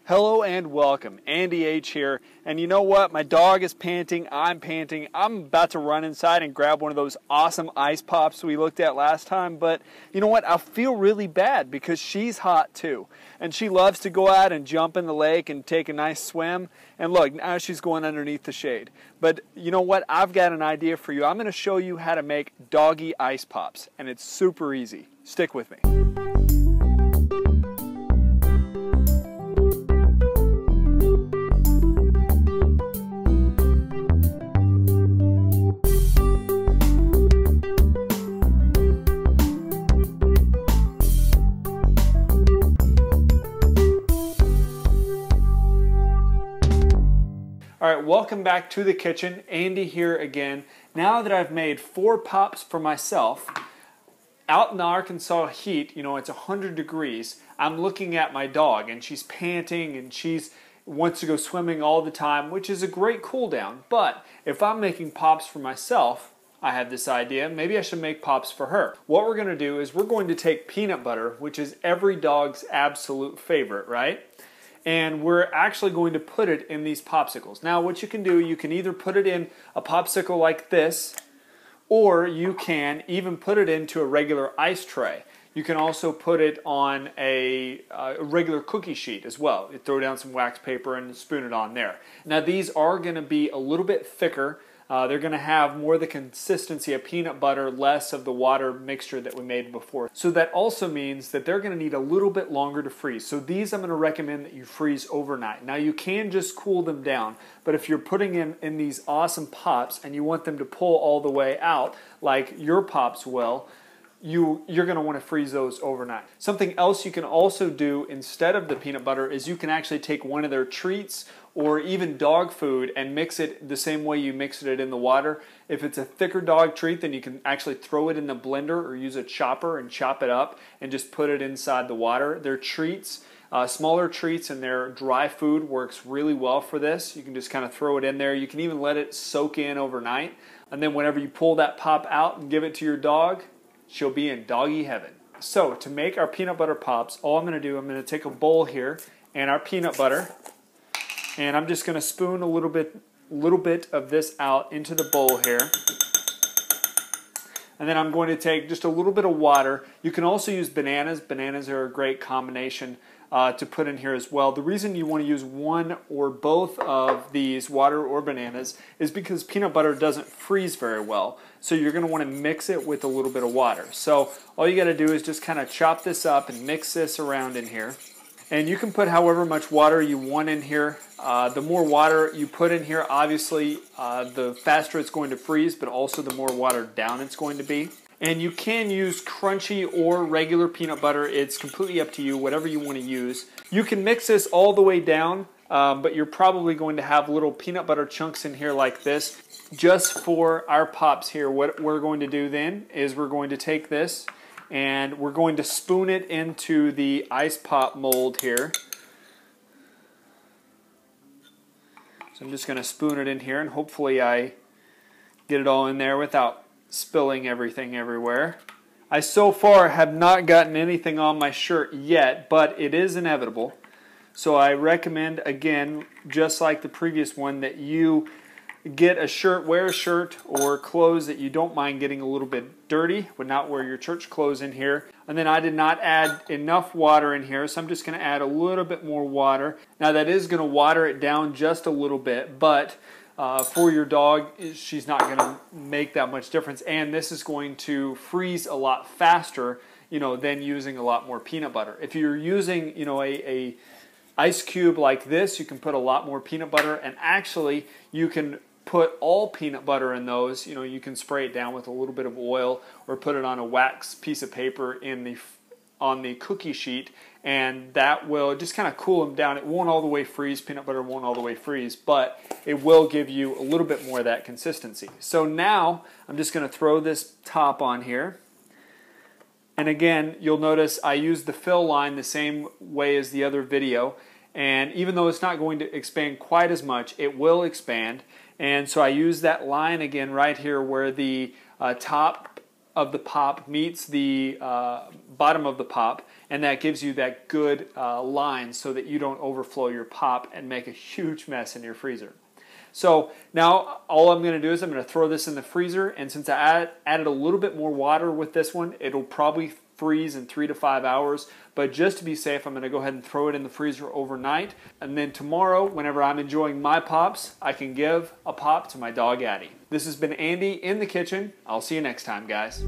Hello and welcome. Andy H here. And you know what? My dog is panting. I'm panting. I'm about to run inside and grab one of those awesome ice pops we looked at last time. But you know what? I feel really bad because she's hot too. And she loves to go out and jump in the lake and take a nice swim. And look, now she's going underneath the shade. But you know what? I've got an idea for you. I'm going to show you how to make doggy ice pops. And it's super easy. Stick with me. All right, welcome back to the kitchen. Andy here again. Now that I've made 4 pops for myself, out in the Arkansas heat, you know, it's 100 degrees, I'm looking at my dog and she's panting and she's wants to go swimming all the time, which is a great cool down. But if I'm making pops for myself, I had this idea, maybe I should make pops for her. What we're gonna do is we're going to take peanut butter, which is every dog's absolute favorite, right? And we're actually going to put it in these popsicles. Now what you can do, you can either put it in a popsicle like this, or you can even put it into a regular ice tray. You can also put it on a regular cookie sheet as well. You throw down some wax paper and spoon it on there. Now these are going to be a little bit thicker. They're going to have more the consistency of peanut butter, less of the water mixture that we made before. So that also means that they're going to need a little bit longer to freeze. So these I'm going to recommend that you freeze overnight. Now you can just cool them down, but if you're putting in these awesome pops and you want them to pull all the way out like your pops will, you're going to want to freeze those overnight. Something else you can also do instead of the peanut butter is you can actually take one of their treats or even dog food and mix it the same way you mixed it in the water. If it's a thicker dog treat, then you can actually throw it in the blender or use a chopper and chop it up and just put it inside the water. Their treats, smaller treats and their dry food works really well for this. You can just kind of throw it in there. You can even let it soak in overnight. And then whenever you pull that pop out and give it to your dog, she'll be in doggy heaven. So to make our peanut butter pops, all I'm going to do, I'm going to take a bowl here and our peanut butter, and I'm just going to spoon a little bit of this out into the bowl here. And then I'm going to take just a little bit of water. You can also use bananas. Bananas are a great combination to put in here as well. The reason you want to use one or both of these, water or bananas, is because peanut butter doesn't freeze very well. So you're going to want to mix it with a little bit of water. So all you got to do is just kind of chop this up and mix this around in here. And you can put however much water you want in here. The more water you put in here, obviously, the faster it's going to freeze, but also the more watered down it's going to be. And you can use crunchy or regular peanut butter. It's completely up to you, whatever you want to use. You can mix this all the way down, but you're probably going to have little peanut butter chunks in here like this. Just for our pops here, what we're going to do then is we're going to take this and we're going to spoon it into the ice pop mold here. So I'm just going to spoon it in here and hopefully I get it all in there without spilling everything everywhere. I so far have not gotten anything on my shirt yet, but it is inevitable. So I recommend, again, just like the previous one, that you get a shirt, wear a shirt or clothes that you don't mind getting a little bit dirty. Would not wear your church clothes in here. And then I did not add enough water in here, so I'm just going to add a little bit more water. Now that is going to water it down just a little bit, but for your dog, she's not going to make that much difference. And this is going to freeze a lot faster, you know, than using a lot more peanut butter. If you're using, you know, a ice cube like this, you can put a lot more peanut butter, and actually you can put all peanut butter in those. You know, you can spray it down with a little bit of oil or put it on a wax piece of paper on the cookie sheet, and that will just kind of cool them down. It won't all the way freeze, peanut butter won't all the way freeze, but it will give you a little bit more of that consistency. So now I'm just going to throw this top on here. And again, you'll notice I used the fill line the same way as the other video, and even though it's not going to expand quite as much, it will expand. And so I use that line again right here where the top of the pop meets the bottom of the pop, and that gives you that good line so that you don't overflow your pop and make a huge mess in your freezer. So now all I'm going to do is I'm going to throw this in the freezer, and since I added a little bit more water with this one, it'll probably freeze in 3 to 5 hours. But just to be safe, I'm going to go ahead and throw it in the freezer overnight, and then tomorrow, whenever I'm enjoying my pops, I can give a pop to my dog Addie. This has been Andy in the kitchen. I'll see you next time, guys.